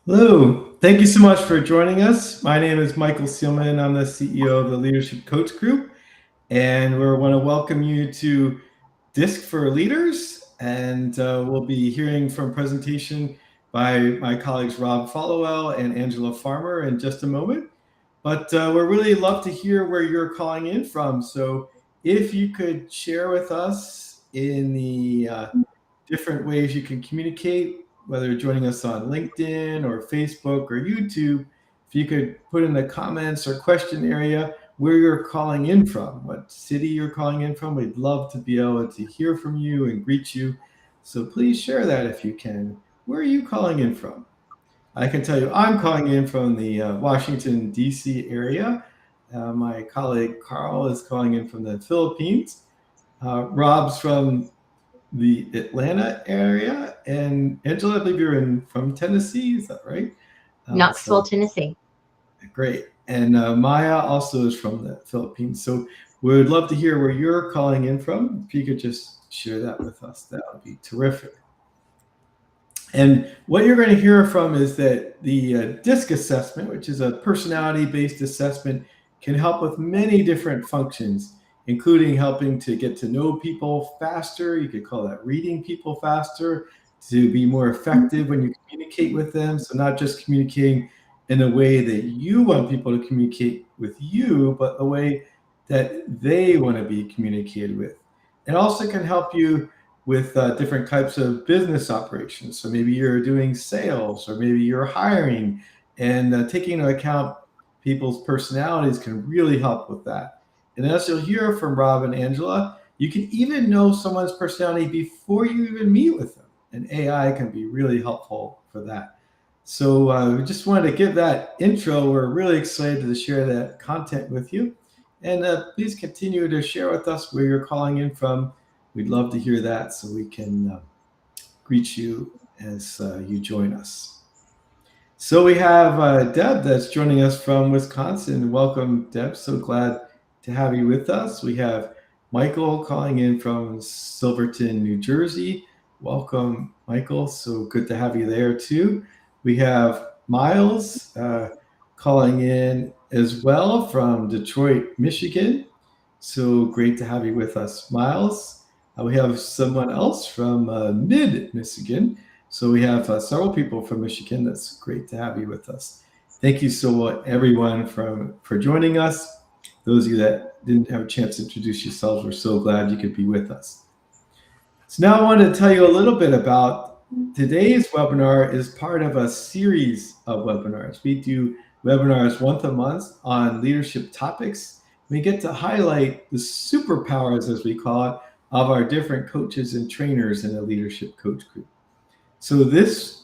Hello, thank you so much for joining us. My name is Michael Seelman. I'm the CEO of the Leadership Coach Group, and we want to welcome you to Disc for Leaders. And we'll be hearing from presentation by my colleagues Rob Followell and Angela Farmer in just a moment. But we'd really love to hear where you're calling in from. So if you could share with us in the different ways you can communicate, whether you're joining us on LinkedIn or Facebook or YouTube. If you could put in the comments or question area where you're calling in from, what city you're calling in from, we'd love to be able to hear from you and greet you. So please share that if you can. Where are you calling in from? I can tell you I'm calling in from the Washington, D.C. area. My colleague Carl is calling in from the Philippines. Rob's from the Atlanta area. And Angela, I believe you're from Tennessee. Is that right? Knoxville, Tennessee. Great. And Maya also is from the Philippines. So we would love to hear where you're calling in from. If you could just share that with us, that would be terrific. And what you're going to hear from is that the DISC assessment, which is a personality-based assessment, can help with many different functions, including helping to get to know people faster. You could call that reading people faster, to be more effective when you communicate with them. So not just communicating in a way that you want people to communicate with you, but the way that they want to be communicated with. It also can help you with different types of business operations. So maybe you're doing sales, or maybe you're hiring, and taking into account people's personalities can really help with that. And as you'll hear from Rob and Angela, you can even know someone's personality before you even meet with them. And AI can be really helpful for that. So we just wanted to give that intro. We're really excited to share that content with you. And please continue to share with us where you're calling in from. We'd love to hear that so we can greet you as you join us. So we have Deb that's joining us from Wisconsin. Welcome, Deb. So glad to have you with us. We have Michael calling in from Silverton, New Jersey. Welcome, Michael. So good to have you there too. We have Miles calling in as well from Detroit, Michigan. So great to have you with us, Miles. We have someone else from mid-Michigan. So we have several people from Michigan. That's great to have you with us. Thank you so much, everyone, for joining us. Those of you that didn't have a chance to introduce yourselves, we're so glad you could be with us. So now I want to tell you a little bit about today's webinar is part of a series of webinars. We do webinars once a month on leadership topics. We get to highlight the superpowers, as we call it, of our different coaches and trainers in the Leadership Coach Group. So this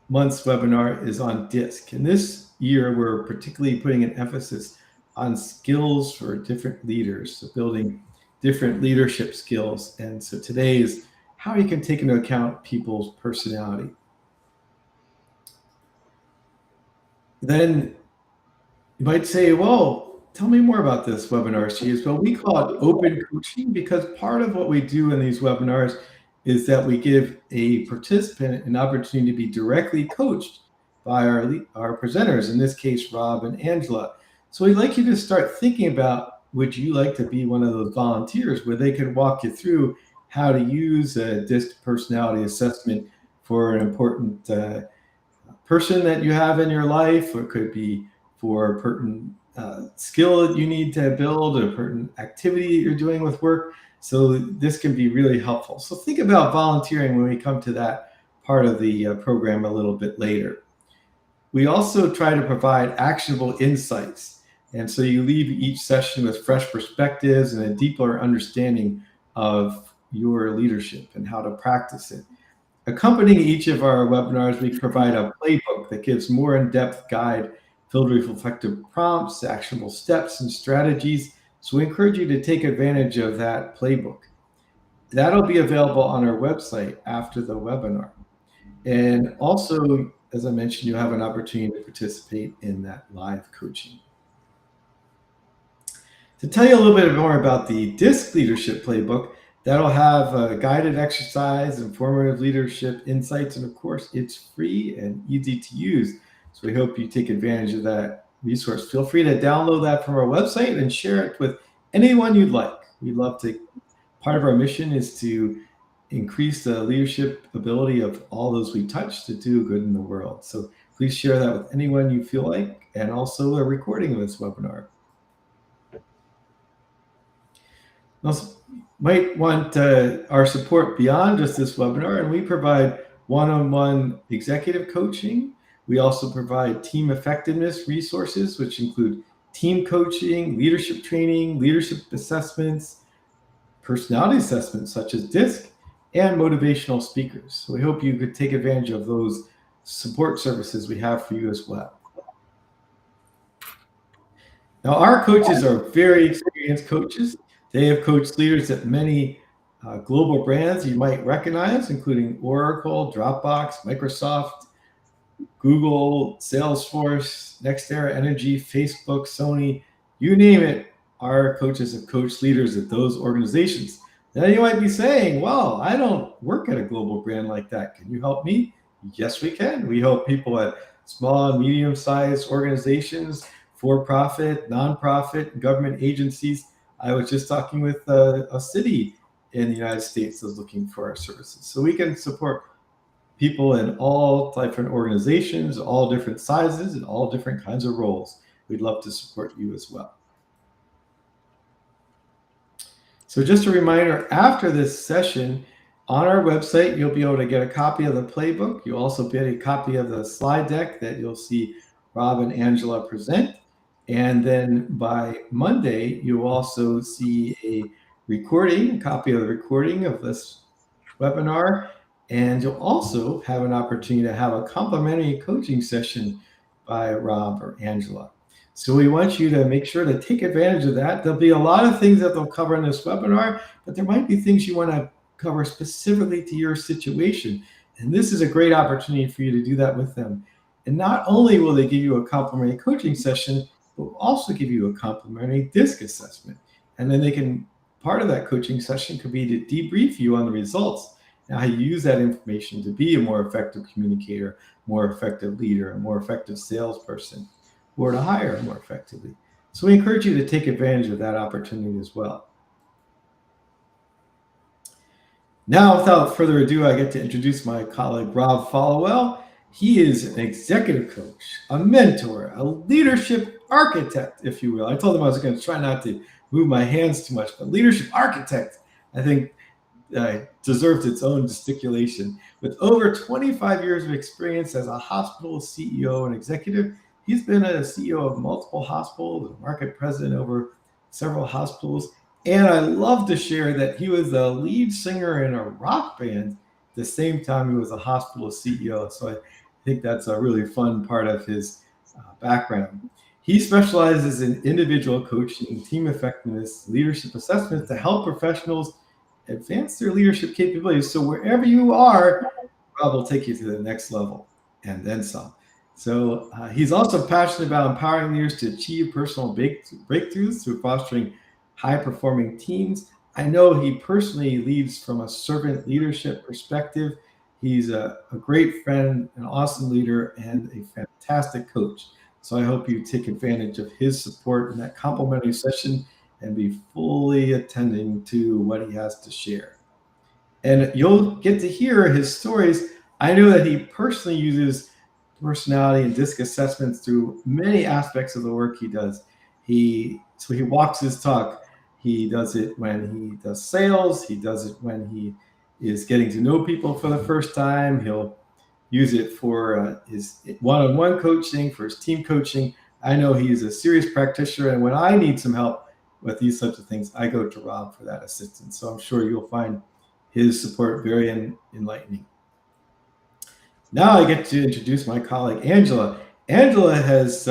month's webinar is on DISC. And this year, we're particularly putting an emphasis on skills for different leaders, so building different leadership skills. And so today is how you can take into account people's personality. Then you might say, well, tell me more about this webinar series. Well, we call it open coaching because part of what we do in these webinars is that we give a participant an opportunity to be directly coached by our presenters, in this case, Rob and Angela. So we'd like you to start thinking about, would you like to be one of those volunteers where they could walk you through how to use a DISC personality assessment for an important person that you have in your life, or it could be for a certain skill that you need to build, or a certain activity that you're doing with work. So this can be really helpful. So think about volunteering when we come to that part of the program a little bit later. We also try to provide actionable insights. And so you leave each session with fresh perspectives and a deeper understanding of your leadership and how to practice it. Accompanying each of our webinars, we provide a playbook that gives more in-depth guide filled with reflective prompts, actionable steps, and strategies. So we encourage you to take advantage of that playbook. That'll be available on our website after the webinar. And also, as I mentioned, you'll have an opportunity to participate in that live coaching. To tell you a little bit more about the DISC Leadership Playbook, That'll have guided exercise, informative leadership insights, and of course, it's free and easy to use. So we hope you take advantage of that resource. Feel free to download that from our website and share it with anyone you'd like. We'd love to. Part of our mission is to increase the leadership ability of all those we touch to do good in the world. So please share that with anyone you feel like, and also a recording of this webinar. Also, might want our support beyond just this webinar, and we provide one-on-one executive coaching. We also provide team effectiveness resources, which include team coaching, leadership training, leadership assessments, personality assessments such as DISC, and motivational speakers. So we hope you could take advantage of those support services we have for you as well. Now, our coaches are very experienced coaches. They have coached leaders at many global brands you might recognize, including Oracle, Dropbox, Microsoft, Google, Salesforce, NextEra Energy, Facebook, Sony, you name it. Our coaches have coached leaders at those organizations. Now you might be saying, well, I don't work at a global brand like that. Can you help me? Yes, we can. We help people at small and medium-sized organizations, for-profit, nonprofit, government agencies. I was just talking with a city in the United States that's looking for our services. So we can support people in all different organizations, all different sizes, and all different kinds of roles. We'd love to support you as well. So just a reminder, after this session, on our website, you'll be able to get a copy of the playbook. You'll also get a copy of the slide deck that you'll see Rob and Angela present. And then by Monday, you'll also see a copy of the recording of this webinar. And you'll also have an opportunity to have a complimentary coaching session by Rob or Angela. So we want you to make sure to take advantage of that. There'll be a lot of things that they'll cover in this webinar, but there might be things you want to cover specifically to your situation. And this is a great opportunity for you to do that with them. And not only will they give you a complimentary coaching session, but will also give you a complimentary DISC assessment. And then part of that coaching session could be to debrief you on the results, and how you use that information to be a more effective communicator, more effective leader, a more effective salesperson, or to hire more effectively. So we encourage you to take advantage of that opportunity as well. Now, without further ado, I get to introduce my colleague, Rob Followell. He is an executive coach, a mentor, a leadership architect, if you will. I told him I was going to try not to move my hands too much, but leadership architect, I think, deserves its own gesticulation. With over 25 years of experience as a hospital CEO and executive, he's been a CEO of multiple hospitals, a market president over several hospitals. And I love to share that he was a lead singer in a rock band at the same time he was a hospital CEO. So I think that's a really fun part of his background. He specializes in individual coaching, team effectiveness, leadership assessments to help professionals advance their leadership capabilities. So wherever you are, Rob will take you to the next level and then some. So he's also passionate about empowering leaders to achieve personal breakthroughs through fostering high-performing teams. I know he personally leads from a servant leadership perspective. He's a great friend, an awesome leader, and a fantastic coach. So I hope you take advantage of his support in that complimentary session and be fully attending to what he has to share. And you'll get to hear his stories. I know that he personally uses personality and DISC assessments through many aspects of the work he does. So he walks his talk. He does it when he does sales. He does it when he is getting to know people for the first time. He'll use it for his one-on-one coaching, for his team coaching. I know he's a serious practitioner, and when I need some help with these types of things, I go to Rob for that assistance. So I'm sure you'll find his support very enlightening. Now I get to introduce my colleague, Angela. Angela has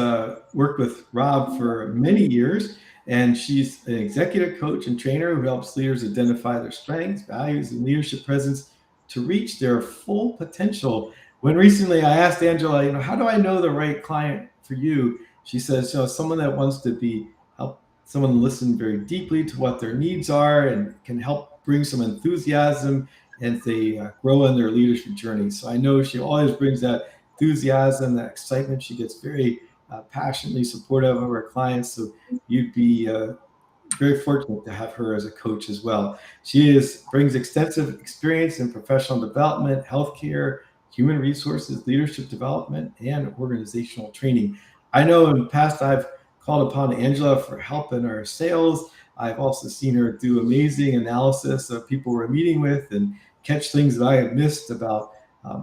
worked with Rob for many years, and she's an executive coach and trainer who helps leaders identify their strengths, values, and leadership presence to reach their full potential. When recently I asked Angela, how do I know the right client for you? She says, someone that wants to help someone listen very deeply to what their needs are and can help bring some enthusiasm as they grow in their leadership journey. So I know she always brings that enthusiasm, that excitement. She gets very passionately supportive of her clients. So you'd be very fortunate to have her as a coach as well. She brings extensive experience in professional development, healthcare, human resources, leadership development, and organizational training. I know in the past I've called upon Angela for help in our sales. I've also seen her do amazing analysis of people we're meeting with and catch things that I had missed about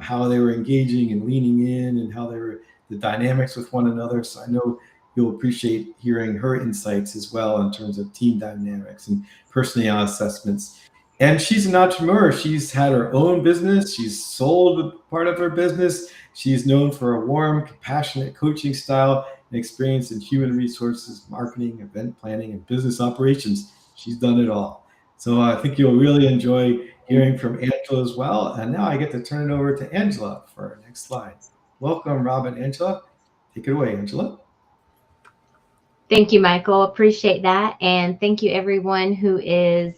how they were engaging and leaning in and how they were the dynamics with one another. So I know you'll appreciate hearing her insights as well in terms of team dynamics and personality assessments. And she's an entrepreneur. She's had her own business. She's sold part of her business. She's known for a warm, compassionate coaching style and experience in human resources, marketing, event planning, and business operations. She's done it all. So I think you'll really enjoy hearing from Angela as well. And now I get to turn it over to Angela for our next slide. Welcome, Rob and Angela. Take it away, Angela. Thank you, Michael. Appreciate that. And thank you, everyone who is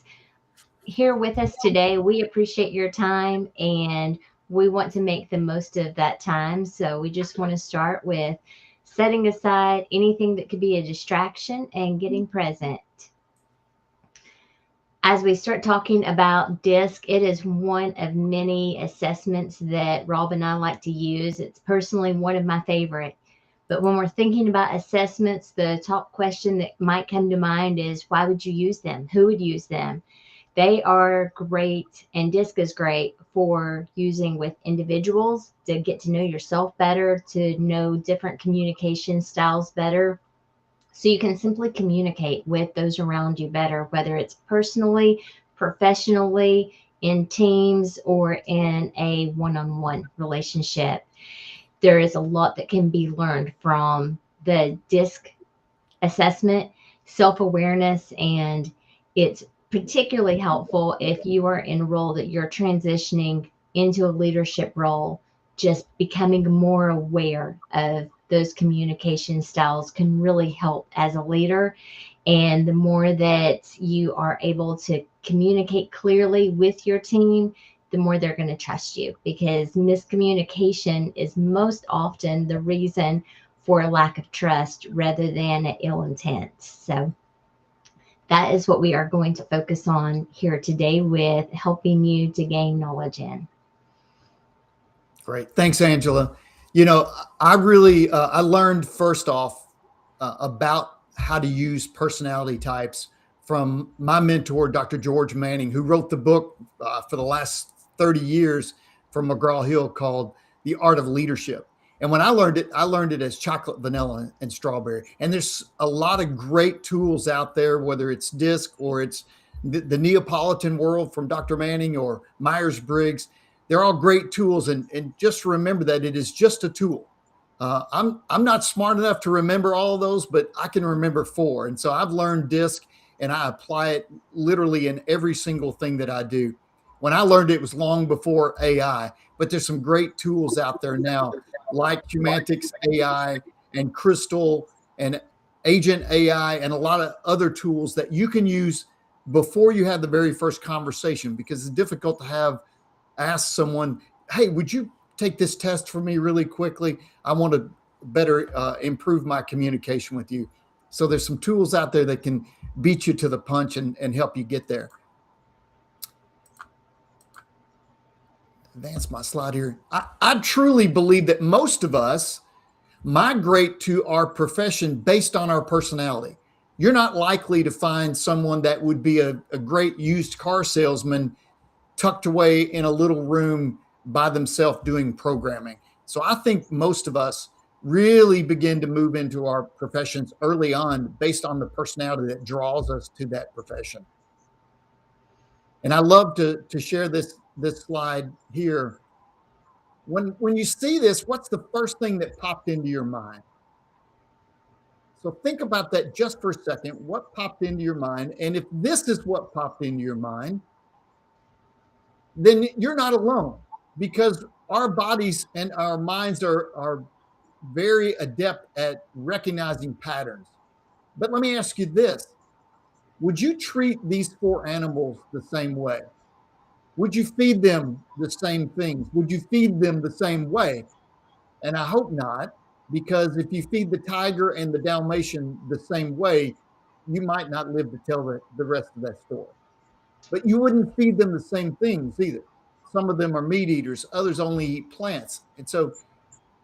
here with us today. We appreciate your time and we want to make the most of that time. So we just want to start with setting aside anything that could be a distraction and getting present. As we start talking about DISC, it is one of many assessments that Rob and I like to use. It's personally one of my favorite. But when we're thinking about assessments, the top question that might come to mind is, why would you use them? Who would use them? They are great, and DISC is great for using with individuals to get to know yourself better, to know different communication styles better. So you can simply communicate with those around you better, whether it's personally, professionally, in teams, or in a one-on-one relationship. There is a lot that can be learned from the DISC assessment, self-awareness, and it's particularly helpful if you are in a role that you're transitioning into a leadership role. Just becoming more aware of those communication styles can really help as a leader. And the more that you are able to communicate clearly with your team, the more they're going to trust you, because miscommunication is most often the reason for a lack of trust rather than an ill intent. So that is what we are going to focus on here today with helping you to gain knowledge in. Great. Thanks, Angela. You know, I really, I learned first off about how to use personality types from my mentor, Dr. George Manning, who wrote the book for the last 30 years from McGraw-Hill called The Art of Leadership. And when I learned it as chocolate, vanilla, and strawberry. And there's a lot of great tools out there, whether it's DISC or it's the Neapolitan world from Dr. Manning or Myers-Briggs. They're all great tools. And just remember that it is just a tool. I'm not smart enough to remember all of those, but I can remember 4. And so I've learned DISC and I apply it literally in every single thing that I do. When I learned it was long before AI, but there's some great tools out there now, like Humantix AI and Crystal and Agent AI and a lot of other tools that you can use before you have the very first conversation, because it's difficult to ask someone, hey, would you take this test for me really quickly? I want to better improve my communication with you. So there's some tools out there that can beat you to the punch and help you get there. Advance my slide here. I truly believe that most of us migrate to our profession based on our personality. You're not likely to find someone that would be a great used car salesman tucked away in a little room by themselves doing programming. So I think most of us really begin to move into our professions early on based on the personality that draws us to that profession. And I love to share this slide here. When you see this, what's the first thing that popped into your mind? So think about that just for a second. What popped into your mind? And if this is what popped into your mind, then you're not alone, because our bodies and our minds are very adept at recognizing patterns. But let me ask you this. would you treat these 4 animals the same way? Would you feed them the same things? Would you feed them the same way? And I hope not, because if you feed the tiger and the Dalmatian the same way, you might not live to tell the rest of that story. But you wouldn't feed them the same things either. Some of them are meat eaters, others only eat plants. And so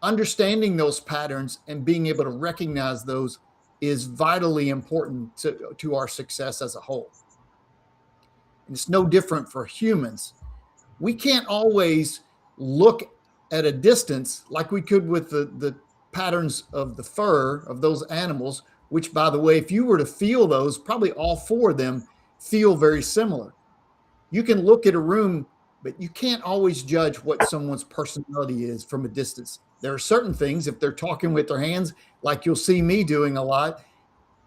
understanding those patterns and being able to recognize those is vitally important to our success as a whole. And it's no different for humans. We can't always look at a distance like we could with the patterns of the fur of those animals, which, by the way, if you were to feel those, probably all 4 of them feel very similar. You can look at a room, but you can't always judge what someone's personality is from a distance. There are certain things, if they're talking with their hands, like you'll see me doing a lot,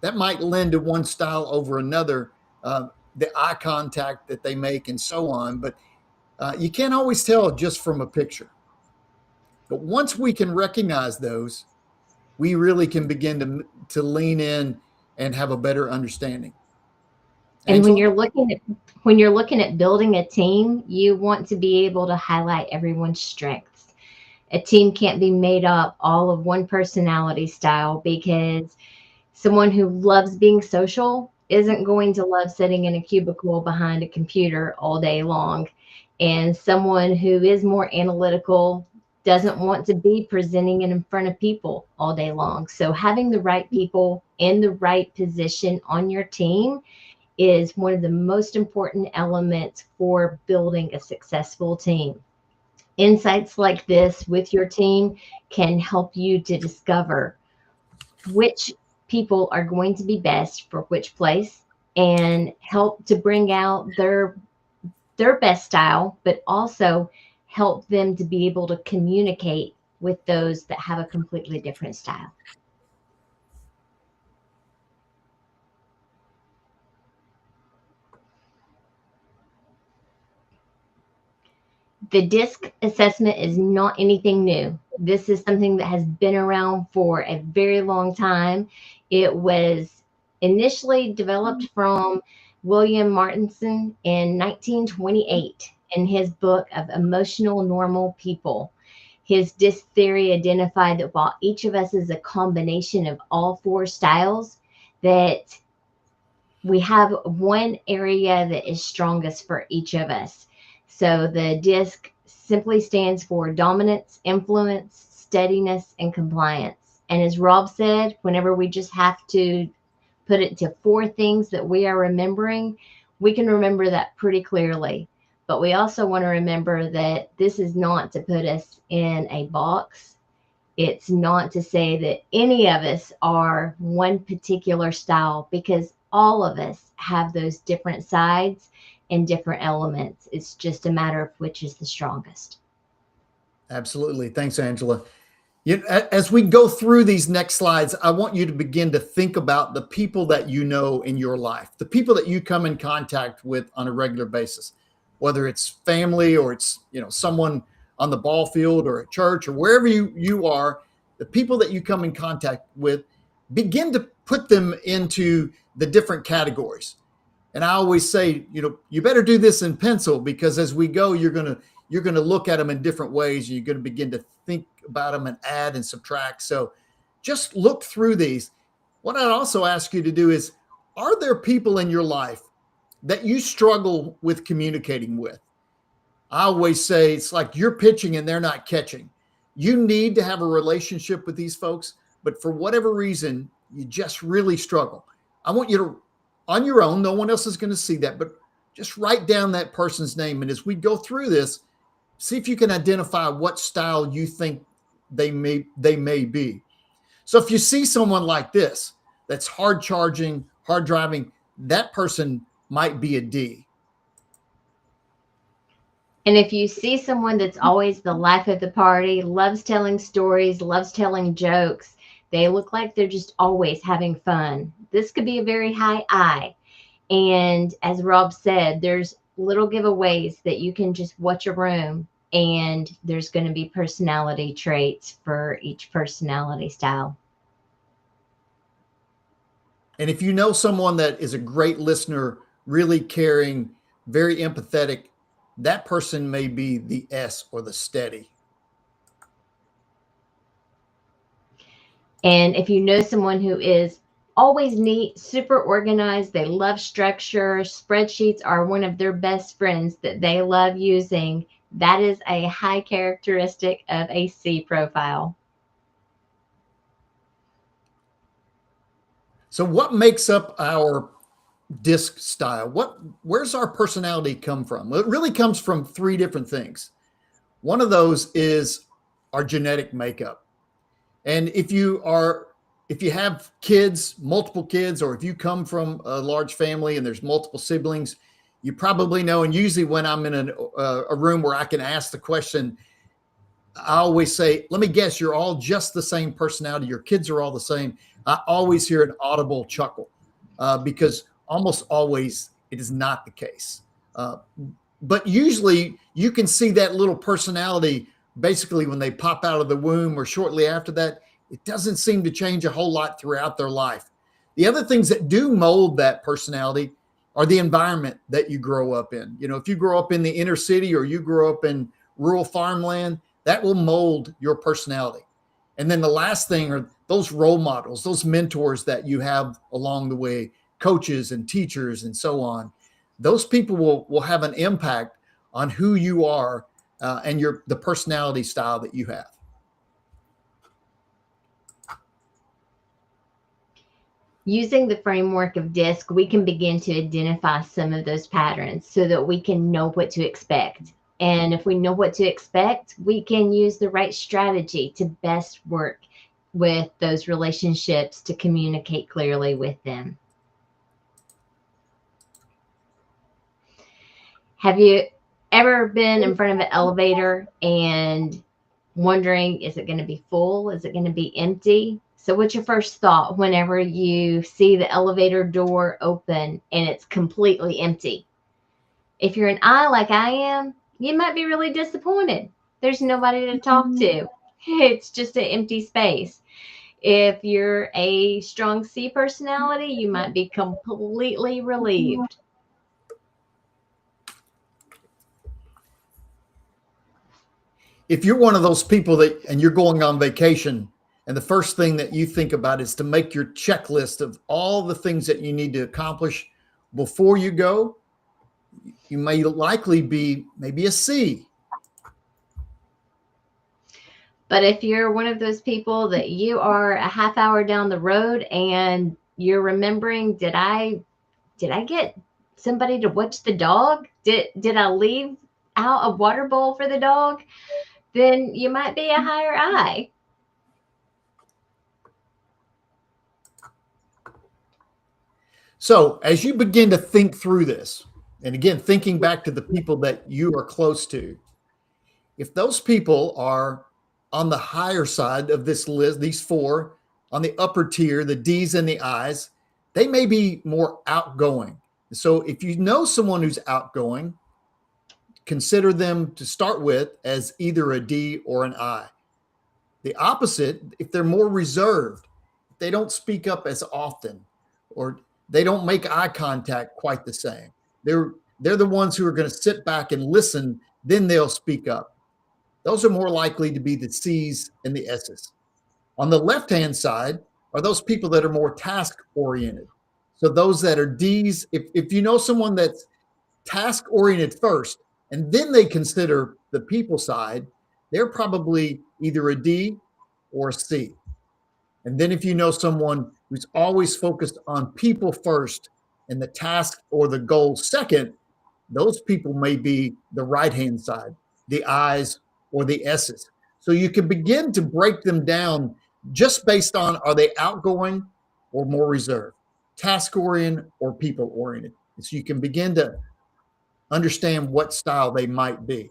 that might lend to one style over another, the eye contact that they make and so on. But you can't always tell just from a picture. But once we can recognize those, we really can begin to lean in and have a better understanding. And Angela? when you're looking at building a team, you want to be able to highlight everyone's strengths. A team can't be made up all of one personality style, because someone who loves being social isn't going to love sitting in a cubicle behind a computer all day long. And someone who is more analytical doesn't want to be presenting it in front of people all day long. So having the right people in the right position on your team is one of the most important elements for building a successful team. Insights like this with your team can help you to discover which people are going to be best for which place, and help to bring out their best style, but also help them to be able to communicate with those that have a completely different style. The DISC assessment is not anything new. This is something that has been around for a very long time. It was initially developed from William Martinson in 1928 in his book of Emotional Normal People. His DISC theory identified that while each of us is a combination of all 4 styles, that we have one area that is strongest for each of us. So the DISC simply stands for dominance, influence, steadiness, and compliance. And as Rob said, whenever we just have to put it to 4 things that we are remembering, we can remember that pretty clearly. But we also want to remember that this is not to put us in a box. It's not to say that any of us are one particular style, because all of us have those different sides and different elements. It's just a matter of which is the strongest. Absolutely. Thanks, Angela. As we go through these next slides, I want you to begin to think about the people that you know in your life, the people that you come in contact with on a regular basis, whether it's family or it's someone on the ball field or at church or wherever you are. The people that you come in contact with, begin to put them into the different categories. And I always say, you better do this in pencil, because as we go, you're going to look at them in different ways. You're going to begin to think about them and add and subtract. So just look through these. What I'd also ask you to do is, are there people in your life that you struggle with communicating with? I always say it's like you're pitching and they're not catching. You need to have a relationship with these folks, but for whatever reason, you just really struggle. I want you to, on your own, no one else is going to see that, but just write down that person's name. And as we go through this, see if you can identify what style you think they may be. So if you see someone like this, that's hard charging, hard driving, that person might be a D. And if you see someone that's always the life of the party, loves telling stories, loves telling jokes, they look like they're just always having fun, this could be a very high I. And as Rob said, there's little giveaways that you can just watch a room, and there's going to be personality traits for each personality style. And if you know someone that is a great listener, really caring, very empathetic, that person may be the S or the steady. And if you know someone who is always neat, super organized, they love structure, spreadsheets are one of their best friends that they love using, that is a high characteristic of a C profile. So what makes up our disc style? Where's our personality come from? Well, it really comes from three different things. One of those is our genetic makeup. And if you have kids, multiple kids, or if you come from a large family and there's multiple siblings, you probably know. And usually when I'm in a room where I can ask the question, I always say, let me guess, you're all just the same personality. Your kids are all the same. I always hear an audible chuckle because almost always it is not the case. But usually you can see that little personality basically when they pop out of the womb or shortly after that. It doesn't seem to change a whole lot throughout their life. The other things that do mold that personality are the environment that you grow up in. You know, if you grow up in the inner city or you grow up in rural farmland, that will mold your personality. And then the last thing are those role models, those mentors that you have along the way, coaches and teachers and so on. Those people will have an impact on who you are and the personality style that you have. Using the framework of DISC, we can begin to identify some of those patterns so that we can know what to expect. And if we know what to expect, we can use the right strategy to best work with those relationships to communicate clearly with them. Have you ever been in front of an elevator and wondering, is it going to be full? Is it going to be empty? So what's your first thought whenever you see the elevator door open and it's completely empty? If you're an I like I am, you might be really disappointed. There's nobody to talk to. It's just an empty space. If you're a strong C personality, you might be completely relieved. If you're one of those people and you're going on vacation and the first thing that you think about is to make your checklist of all the things that you need to accomplish before you go, you may likely be maybe a C. But if you're one of those people that you are a half hour down the road and you're remembering, did I get somebody to watch the dog? Did I leave out a water bowl for the dog? Then you might be a higher I. So as you begin to think through this, and again, thinking back to the people that you are close to, if those people are on the higher side of this list, these four, on the upper tier, the D's and the I's, they may be more outgoing. So if you know someone who's outgoing, consider them to start with as either a D or an I. The opposite, if they're more reserved, if they don't speak up as often, or they don't make eye contact quite the same. They're the ones who are going to sit back and listen, then they'll speak up. Those are more likely to be the C's and the S's. On the left-hand side are those people that are more task-oriented. So those that are D's, if you know someone that's task-oriented first, and then they consider the people side, they're probably either a D or a C. And then if you know someone who's always focused on people first and the task or the goal second, those people may be the right-hand side, the I's or the S's. So you can begin to break them down just based on, are they outgoing or more reserved, task-oriented or people-oriented. So you can begin to understand what style they might be.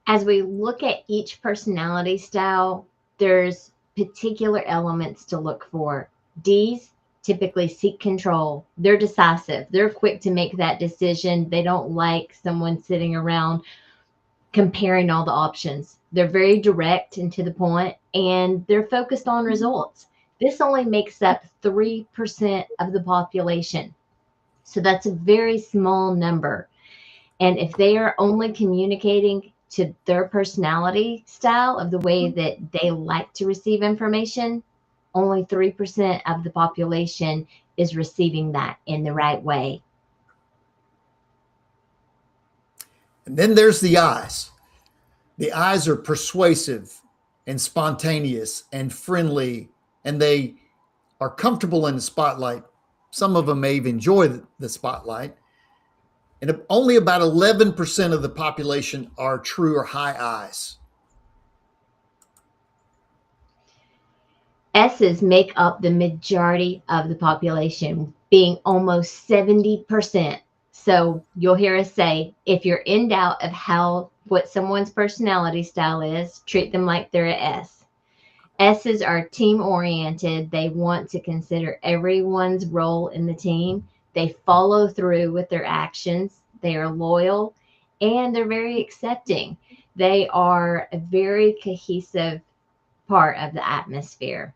As we look at each personality style, there's particular elements to look for. D's typically seek control. They're decisive. They're quick to make that decision. They don't like someone sitting around comparing all the options. They're very direct and to the point, and they're focused on results. This only makes up 3% of the population. So that's a very small number. And if they are only communicating to their personality style of the way that they like to receive information, only 3% of the population is receiving that in the right way. And then there's the I's. The I's are persuasive and spontaneous and friendly, and they are comfortable in the spotlight. Some of them may even enjoy the spotlight. And only about 11% of the population are true or high I's. S's make up the majority of the population, being almost 70%. So you'll hear us say, if you're in doubt of what someone's personality style is, treat them like they're an S. S's are team oriented. They want to consider everyone's role in the team. They follow through with their actions. They are loyal and they're very accepting. They are a very cohesive part of the atmosphere.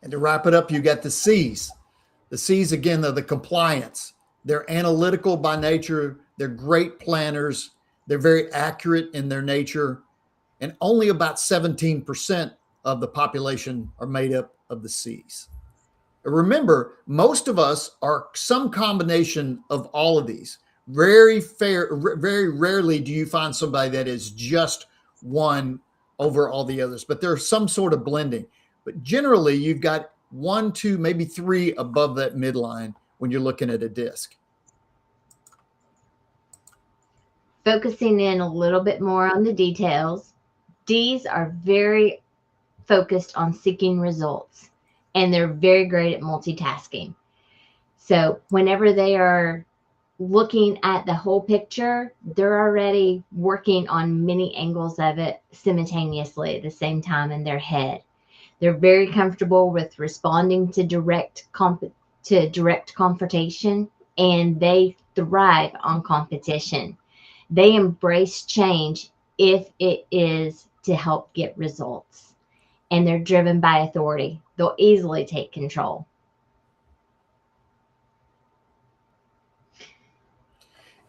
And to wrap it up, you got the C's. The C's, again, are the compliance. They're analytical by nature. They're great planners. They're very accurate in their nature. And only about 17% of the population are made up of the C's. Remember, most of us are some combination of all of these. Very rarely do you find somebody that is just one over all the others, but there's some sort of blending. But generally, you've got 1, 2, maybe 3 above that midline when you're looking at a disc. Focusing in a little bit more on the details, D's are very focused on seeking results, and they're very great at multitasking. So whenever they are looking at the whole picture, they're already working on many angles of it simultaneously at the same time in their head. They're very comfortable with responding to direct confrontation, and they thrive on competition. They embrace change if it is to help get results, and they're driven by authority. They'll easily take control.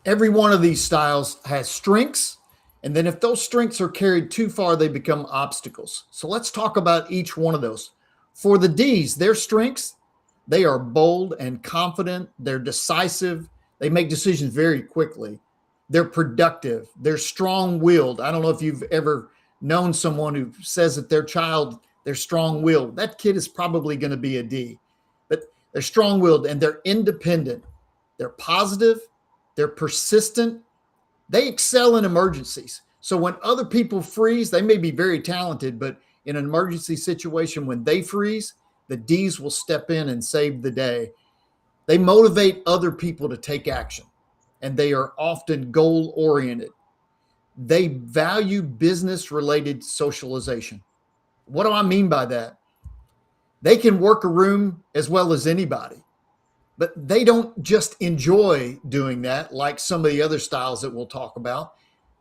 Every one of these styles has strengths, and then if those strengths are carried too far, they become obstacles. So let's talk about each one of those. For the D's, their strengths, they are bold and confident. They're decisive. They make decisions very quickly. They're productive. They're strong-willed. I don't know if you've ever known someone who says that their child, they're strong-willed. That kid is probably going to be a D. But they're strong-willed and they're independent. They're positive. They're persistent. They excel in emergencies. So when other people freeze, they may be very talented, but in an emergency situation, when they freeze, the D's will step in and save the day. They motivate other people to take action, and they are often goal-oriented. They value business-related socialization. What do I mean by that? They can work a room as well as anybody, but they don't just enjoy doing that like some of the other styles that we'll talk about.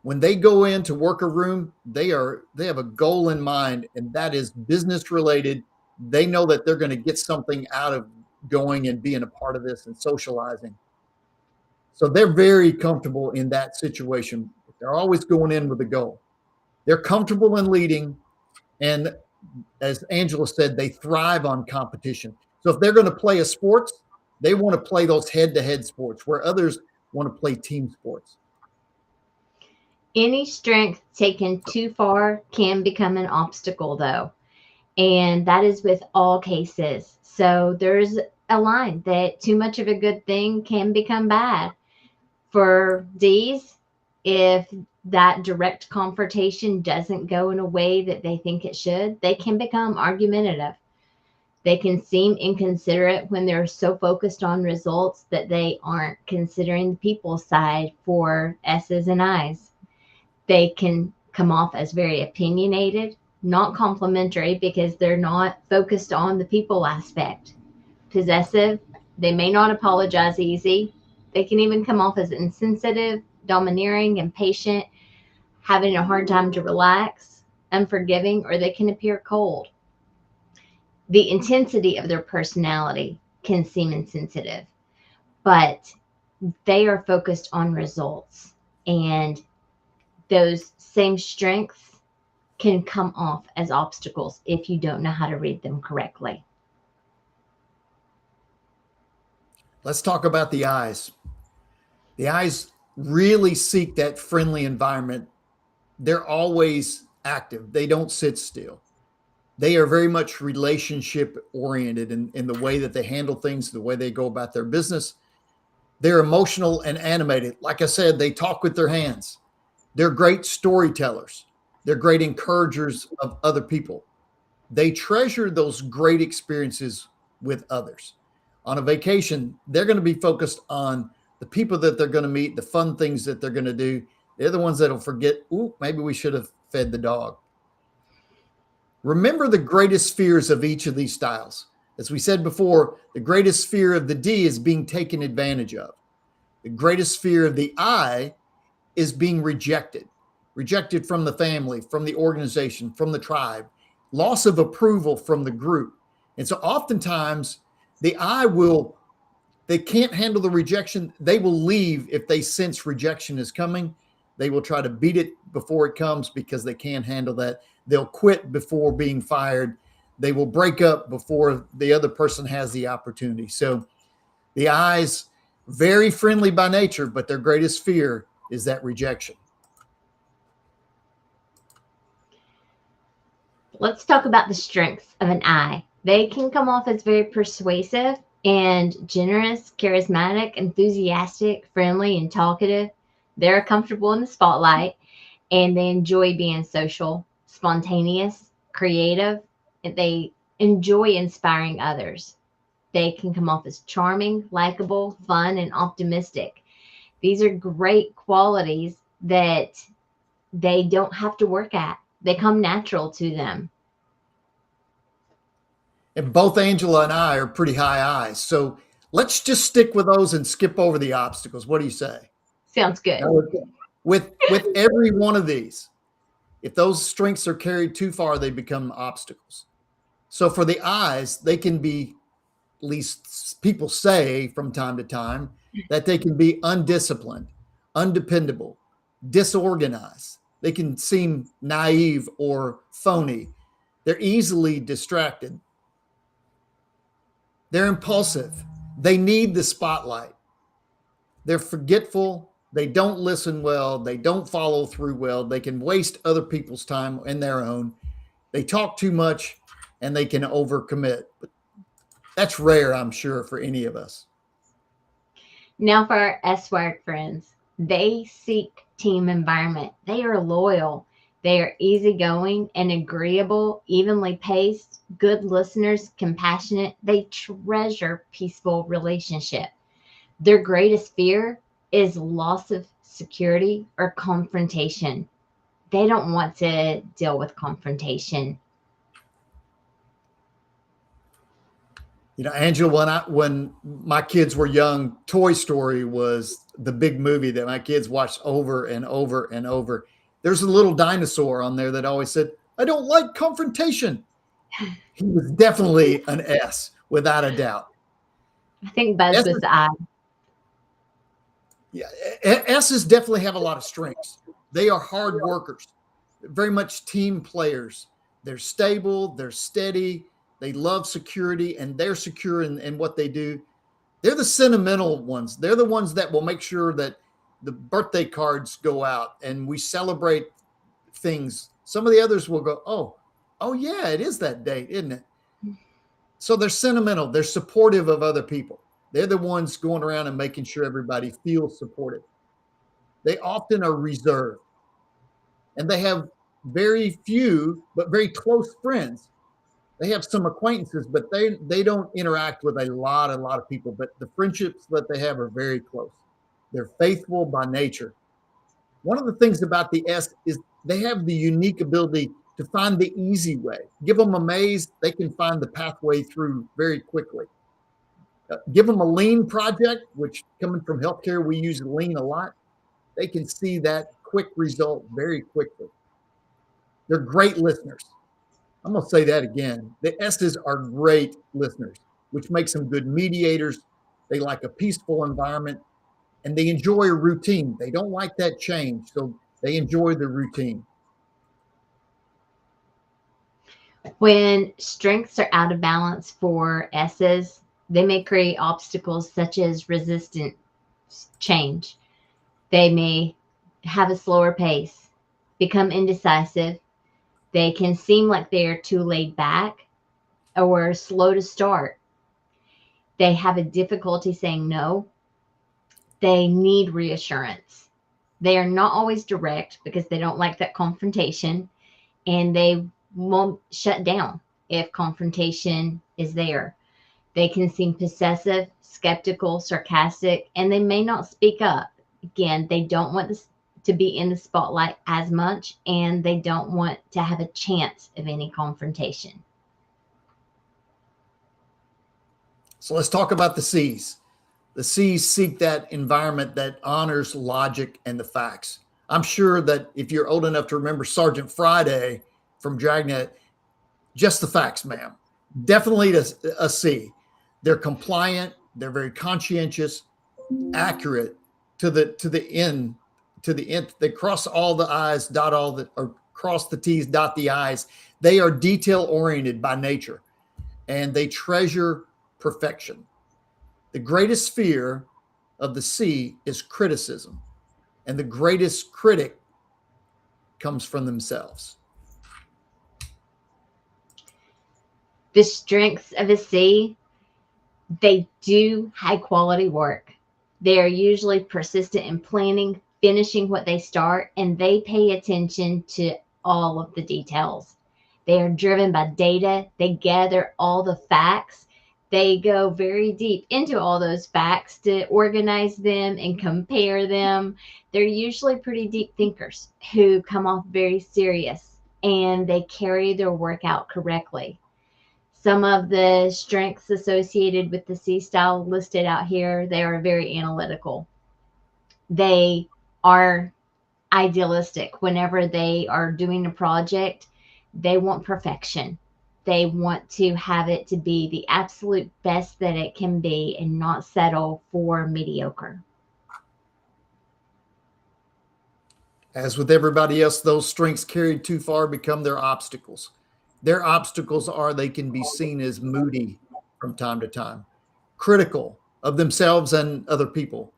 When they go in to work a room, they have a goal in mind, and that is business related. They know that they're going to get something out of going and being a part of this and socializing. So they're very comfortable in that situation. They're always going in with a goal. They're comfortable in leading, and as Angela said, they thrive on competition. So if they're going to play a sport, they want to play those head-to-head sports where others want to play team sports. Any strength taken too far can become an obstacle, though, and that is with all cases. So there's a line that too much of a good thing can become bad. For D's, if that direct confrontation doesn't go in a way that they think it should, they can become argumentative. They can seem inconsiderate when they're so focused on results that they aren't considering the people side for S's and I's. They can come off as very opinionated, not complimentary because they're not focused on the people aspect. Possessive, they may not apologize easy. They can even come off as insensitive, domineering, impatient, having a hard time to relax. unforgiving, or they can appear cold. The intensity of their personality can seem insensitive, but they are focused on results, and those same strengths can come off as obstacles if you don't know how to read them correctly. Let's talk about the eyes. The eyes really seek that friendly environment. They're always active. They don't sit still. They are very much relationship oriented in the way that they handle things, the way they go about their business. They're emotional and animated. Like I said, they talk with their hands. They're great storytellers. They're great encouragers of other people. They treasure those great experiences with others. On a vacation, they're going to be focused on the people that they're going to meet, the fun things that they're going to do. They're the ones that'll forget, ooh, maybe we should have fed the dog. Remember the greatest fears of each of these styles. As we said before, the greatest fear of the D is being taken advantage of. The greatest fear of the I is being rejected from the family, from the organization, from the tribe, loss of approval from the group. And so oftentimes the I they can't handle the rejection. They will leave if they sense rejection is coming. They will try to beat it before it comes because they can't handle that. They'll quit before being fired. They will break up before the other person has the opportunity. So the I's, very friendly by nature, but their greatest fear is that rejection. Let's talk about the strengths of an I. They can come off as very persuasive and generous, charismatic, enthusiastic, friendly, and talkative. They're comfortable in the spotlight, and they enjoy being social, spontaneous, creative, and they enjoy inspiring others. They can come off as charming, likable, fun, and optimistic. These are great qualities that they don't have to work at. They come natural to them. And both Angela and I are pretty high I's. So let's just stick with those and skip over the obstacles. What do you say? Sounds good. Now, with every one of these, if those strengths are carried too far, they become obstacles. So for the I's, they can be, at least people say from time to time, that they can be undisciplined, undependable, disorganized. They can seem naive or phony. They're easily distracted. They're impulsive. They need the spotlight. They're forgetful. They don't listen well. They don't follow through well. They can waste other people's time and their own. They talk too much and they can overcommit. But that's rare, I'm sure, for any of us. Now for our S-word friends. They seek team environment. They are loyal. They are easygoing and agreeable, evenly paced, good listeners, compassionate. They treasure peaceful relationship. Their greatest fear is loss of security or confrontation. They don't want to deal with confrontation. You know, Angela, when my kids were young, Toy Story was the big movie that my kids watched over and over and over. There's a little dinosaur on there that always said, "I don't like confrontation." He was definitely an S, without a doubt. I think Buzz was the I. Yeah, S's definitely have a lot of strengths. They are hard workers, very much team players. They're stable, they're steady, they love security, and they're secure in what they do. They're the sentimental ones. They're the ones that will make sure that the birthday cards go out and we celebrate things. Some of the others will go, oh yeah, it is that date, isn't it? So they're sentimental. They're supportive of other people. They're the ones going around and making sure everybody feels supported. They often are reserved, and they have very few but very close friends. They have some acquaintances, but they don't interact with a lot of people. But the friendships that they have are very close. They're faithful by nature. One of the things about the S is they have the unique ability to find the easy way. Give them a maze, they can find the pathway through very quickly. Give them a lean project, which coming from healthcare, we use lean a lot. They can see that quick result very quickly. They're great listeners. I'm going to say that again. The S's are great listeners, which makes them good mediators. They like a peaceful environment, and they enjoy a routine. They don't like that change, so they enjoy the routine. When strengths are out of balance for S's, they may create obstacles such as resistant change. They may have a slower pace, become indecisive. They can seem like they are too laid back or slow to start. They have a difficulty saying no. They need reassurance. They are not always direct because they don't like that confrontation, and they won't shut down if confrontation is there. They can seem possessive, skeptical, sarcastic, and they may not speak up. Again, they don't want this to be in the spotlight as much, and they don't want to have a chance of any confrontation. So let's talk about the C's. The C's seek that environment that honors logic and the facts. I'm sure that if you're old enough to remember Sergeant Friday from Dragnet, just the facts, ma'am. Definitely a C. They're compliant. They're very conscientious, accurate to the end. They cross all the I's, dot all the, or cross the T's, dot the I's. They are detail oriented by nature, and they treasure perfection. The greatest fear of the C is criticism, and the greatest critic comes from themselves. The strengths of a C, they do high quality work. They are usually persistent in planning, finishing what they start, and they pay attention to all of the details. They are driven by data. They gather all the facts. They go very deep into all those facts to organize them and compare them. They're usually pretty deep thinkers who come off very serious, and they carry their work out correctly. Some of the strengths associated with the C style listed out here, they are very analytical. They are idealistic. Whenever they are doing a project, they want perfection. They want to have it to be the absolute best that it can be and not settle for mediocre. As with everybody else, those strengths carried too far become their obstacles. Their obstacles are they can be seen as moody from time to time, critical of themselves and other people,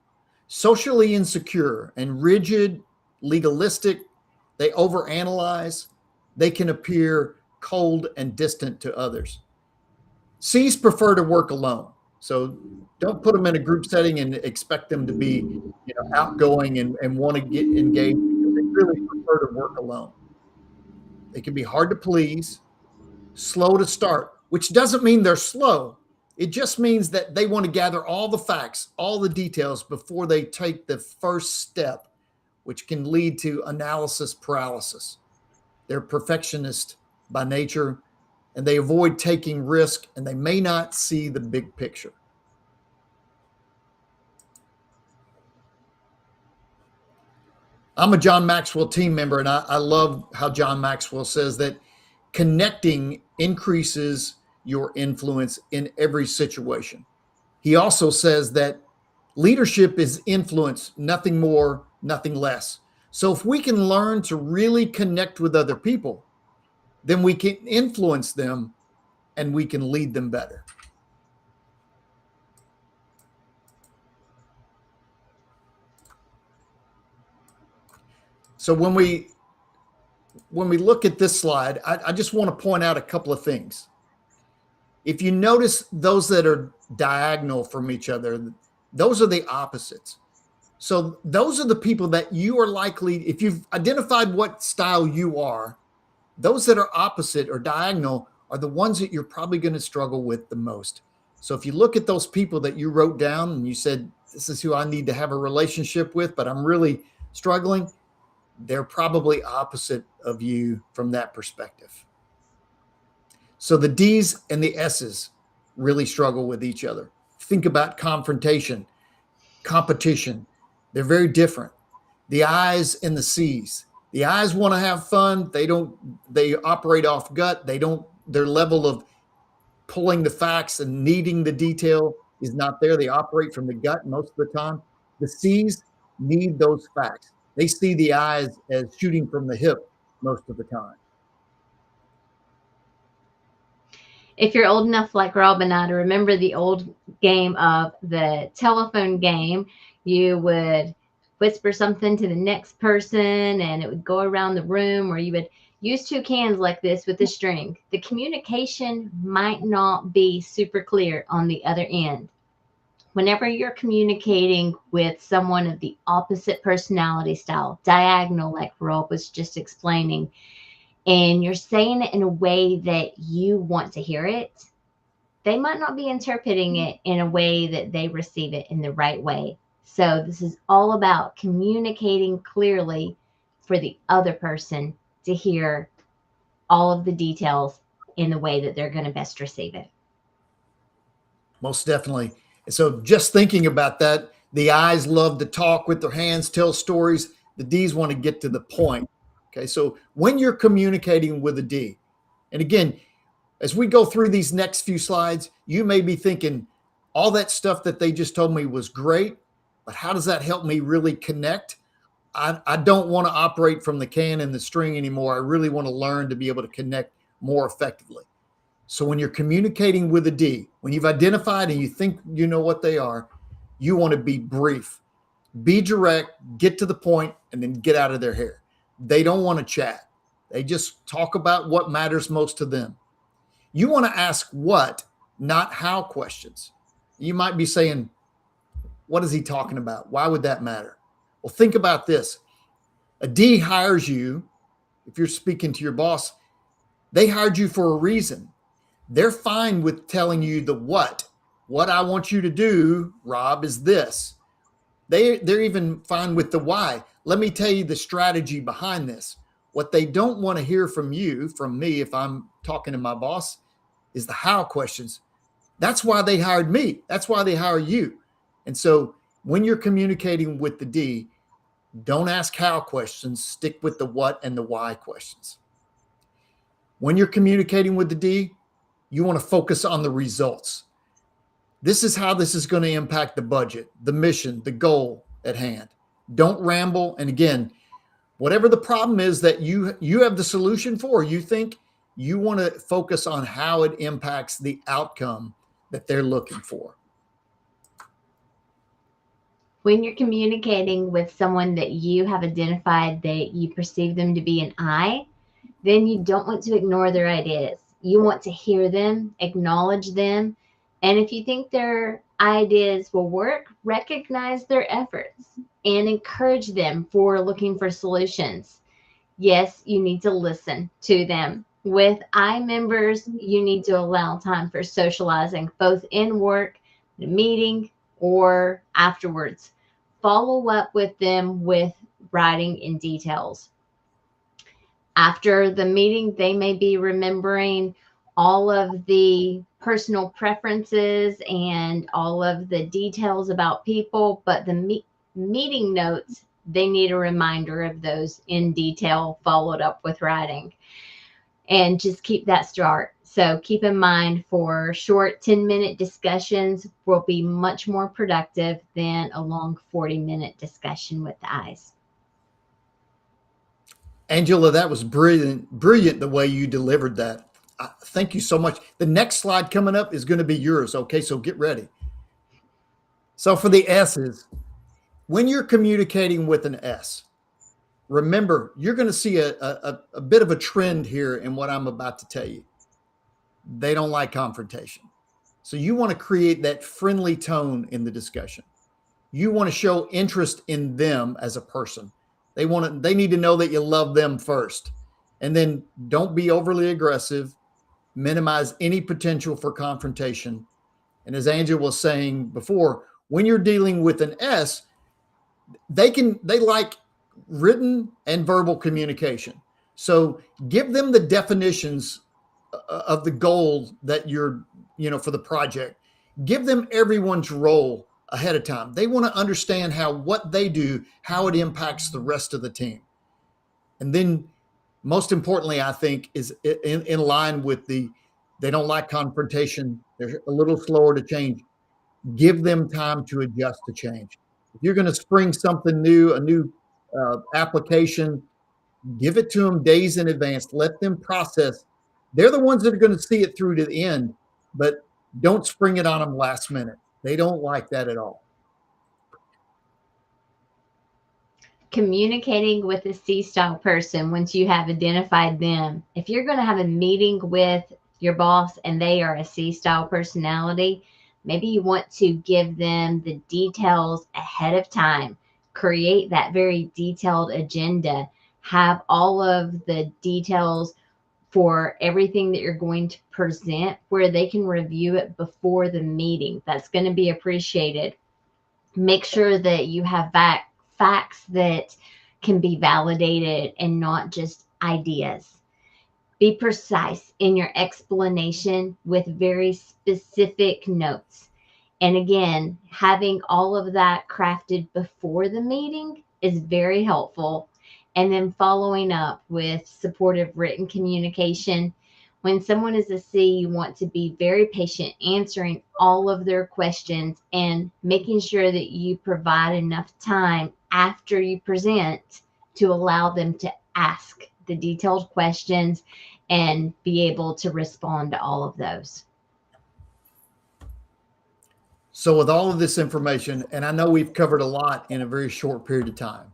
socially insecure and rigid, legalistic. They overanalyze. They can appear cold and distant to others. C's prefer to work alone. So don't put them in a group setting and expect them to be, outgoing and want to get engaged, because they really prefer to work alone. They can be hard to please, slow to start, which doesn't mean they're slow. It just means that they want to gather all the facts, all the details before they take the first step, which can lead to analysis paralysis. They're perfectionists by nature, and they avoid taking risk, and they may not see the big picture. I'm a John Maxwell team member, and I love how John Maxwell says that connecting increases your influence in every situation. He also says that leadership is influence, nothing more, nothing less. So if we can learn to really connect with other people, then we can influence them and we can lead them better. So when we look at this slide, I just want to point out a couple of things. If you notice those that are diagonal from each other, those are the opposites. So those are the people that you are likely, if you've identified what style you are, those that are opposite or diagonal are the ones that you're probably going to struggle with the most. So if you look at those people that you wrote down and you said, this is who I need to have a relationship with, but I'm really struggling, they're probably opposite of you from that perspective. So the D's and the S's really struggle with each other. Think about confrontation, competition. They're very different. The I's and the C's, The I's want to have fun. They operate off gut. Their level of pulling the facts and needing the detail is not there. They operate from the gut most of the time. The C's need those facts. They see the I's as shooting from the hip most of the time. If you're old enough like Rob and I to remember the old game of the telephone game, you would whisper something to the next person and it would go around the room, or you would use two cans like this with the string. The communication might not be super clear on the other end. Whenever you're communicating with someone of the opposite personality style, diagonal, like Rob was just explaining, and you're saying it in a way that you want to hear it, they might not be interpreting it in a way that they receive it in the right way. So this is all about communicating clearly for the other person to hear all of the details in the way that they're going to best receive it. Most definitely. And so just thinking about that, the I's love to talk with their hands, tell stories. The D's want to get to the point. Okay, so when you're communicating with a D, and again, as we go through these next few slides, you may be thinking, all that stuff that they just told me was great, but how does that help me really connect? I don't want to operate from the can and the string anymore. I really want to learn to be able to connect more effectively. So when you're communicating with a D, when you've identified and you think you know what they are, you want to be brief, be direct, get to the point, and then get out of their hair. They don't want to chat. They just talk about what matters most to them. You want to ask what, not how questions. You might be saying, what is he talking about? Why would that matter? Well, think about this. A D hires you. If you're speaking to your boss, they hired you for a reason. They're fine with telling you the what. What I want you to do, Rob, is this. They're even fine with the why. Let me tell you the strategy behind this. What they don't want to hear from you, from me, if I'm talking to my boss, is the how questions. That's why they hired me. That's why they hire you. And so when you're communicating with the D, don't ask how questions. Stick with the what and the why questions. When you're communicating with the D, you want to focus on the results. This is how this is going to impact the budget, the mission, the goal at hand. Don't ramble. And again, whatever the problem is that you have the solution for, you think, you want to focus on how it impacts the outcome that they're looking for. When you're communicating with someone that you have identified that you perceive them to be an I, then you don't want to ignore their ideas. You want to hear them, acknowledge them. And if you think their ideas will work, recognize their efforts and encourage them for looking for solutions. Yes, you need to listen to them. With I members, you need to allow time for socializing, both in work, the meeting, or afterwards. Follow up with them with writing in details. After the meeting, they may be remembering all of the personal preferences and all of the details about people, but the meeting notes, they need a reminder of those in detail, followed up with writing. And just keep that start. So keep in mind, for short 10-minute discussions will be much more productive than a long 40-minute discussion with the I's. Angela, that was brilliant the way you delivered that. Thank you so much. The next slide coming up is going to be yours. Okay, so get ready. So for the S's, when you're communicating with an S, remember, you're going to see a bit of a trend here in what I'm about to tell you. They don't like confrontation. So you want to create that friendly tone in the discussion. You want to show interest in them as a person. They need to know that you love them first. And then don't be overly aggressive. Minimize any potential for confrontation. And as Angela was saying before, when you're dealing with an S, they like written and verbal communication. So give them the definitions of the goal that you're, for the project. Give them everyone's role ahead of time. They want to understand what they do, how it impacts the rest of the team. And then most importantly, I think, is in line with they don't like confrontation. They're a little slower to change. Give them time to adjust to change. If you're going to spring something new, a new application, give it to them days in advance. Let them process. They're the ones that are going to see it through to the end, but don't spring it on them last minute. They don't like that at all. Communicating with a C-style person once you have identified them. If you're going to have a meeting with your boss and they are a C-style personality, maybe you want to give them the details ahead of time. Create that very detailed agenda. Have all of the details for everything that you're going to present where they can review it before the meeting. That's going to be appreciated. Make sure that you have facts that can be validated and not just ideas. Be precise in your explanation with very specific notes. And again, having all of that crafted before the meeting is very helpful. And then following up with supportive written communication. When someone is a C, you want to be very patient, answering all of their questions and making sure that you provide enough time after you present to allow them to ask the detailed questions and be able to respond to all of those. So with all of this information, and I know we've covered a lot in a very short period of time,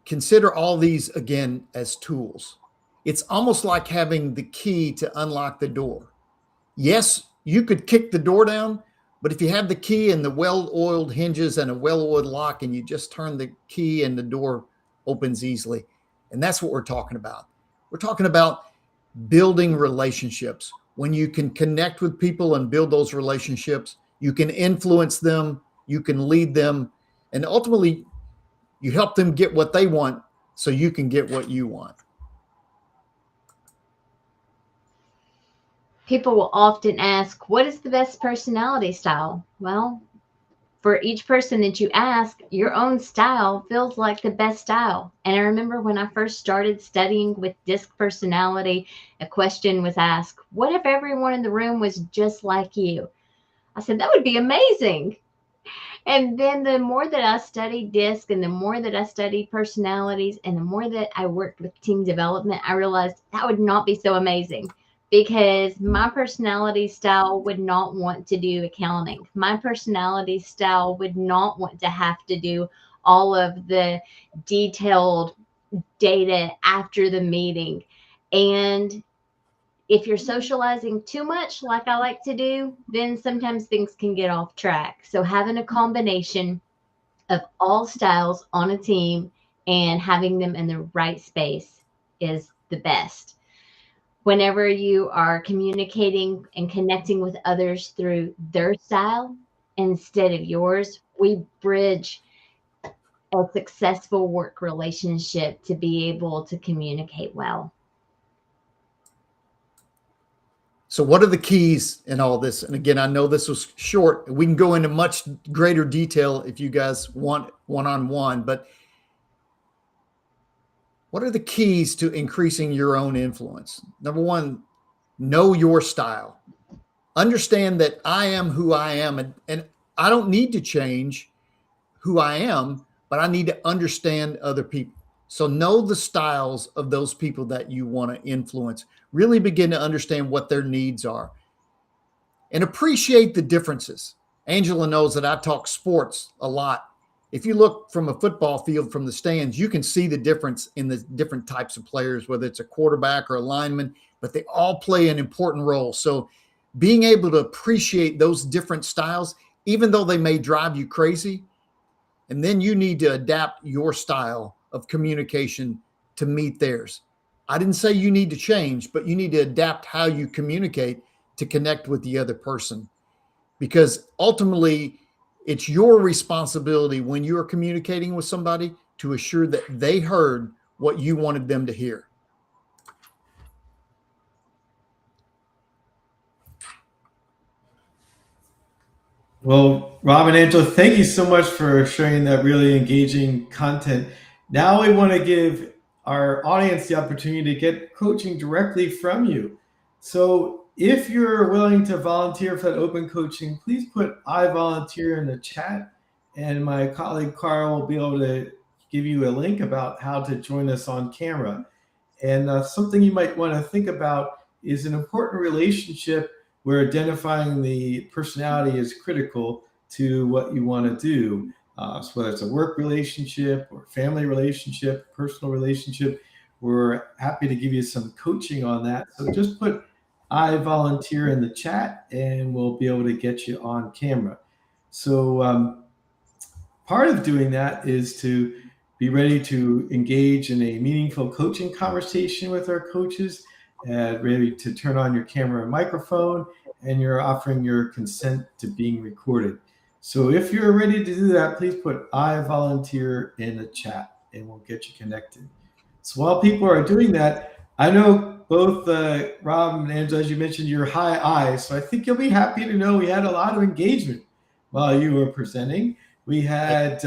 consider all these again as tools. It's almost like having the key to unlock the door. Yes, you could kick the door down, but if you have the key and the well-oiled hinges and a well-oiled lock and you just turn the key and the door opens easily. And that's what we're talking about. We're talking about building relationships. When you can connect with people and build those relationships, you can influence them, you can lead them, and ultimately you help them get what they want so you can get what you want. People will often ask, what is the best personality style? Well, for each person that you ask, your own style feels like the best style. And I remember when I first started studying with DISC personality, a question was asked, what if everyone in the room was just like you? I said, that would be amazing. And then the more that I studied DISC and the more that I studied personalities and the more that I worked with team development, I realized that would not be so amazing. Because my personality style would not want to do accounting. My personality style would not want to have to do all of the detailed data after the meeting. And if you're socializing too much, like I like to do, then sometimes things can get off track. So having a combination of all styles on a team and having them in the right space is the best. Whenever you are communicating and connecting with others through their style instead of yours, we bridge a successful work relationship to be able to communicate well. So what are the keys in all this? And again, I know this was short. We can go into much greater detail if you guys want one-on-one, but what are the keys to increasing your own influence? Number one, know your style. Understand that I am who I am, and I don't need to change who I am, but I need to understand other people. So know the styles of those people that you want to influence. Really begin to understand what their needs are and appreciate the differences. Angela knows that I talk sports a lot. If you look from a football field from the stands, you can see the difference in the different types of players, whether it's a quarterback or a lineman, but they all play an important role. So being able to appreciate those different styles, even though they may drive you crazy, and then you need to adapt your style of communication to meet theirs. I didn't say you need to change, but you need to adapt how you communicate to connect with the other person. Because ultimately, it's your responsibility when you are communicating with somebody to assure that they heard what you wanted them to hear. Well, Rob and Angela, thank you so much for sharing that really engaging content. Now we want to give our audience the opportunity to get coaching directly from you. So if you're willing to volunteer for that open coaching, please put "I volunteer" in the chat, and my colleague Carl will be able to give you a link about how to join us on camera. And something you might want to think about is an important relationship where identifying the personality is critical to what you want to do. So whether it's a work relationship or family relationship, personal relationship, we're happy to give you some coaching on that. So just put "I volunteer" in the chat and we'll be able to get you on camera. So part of doing that is to be ready to engage in a meaningful coaching conversation with our coaches, and ready to turn on your camera and microphone, and you're offering your consent to being recorded. So if you're ready to do that, please put "I volunteer" in the chat and we'll get you connected. So while people are doing that, I know both Rob and Angela, as you mentioned, you're high I. So I think you'll be happy to know we had a lot of engagement while you were presenting. We had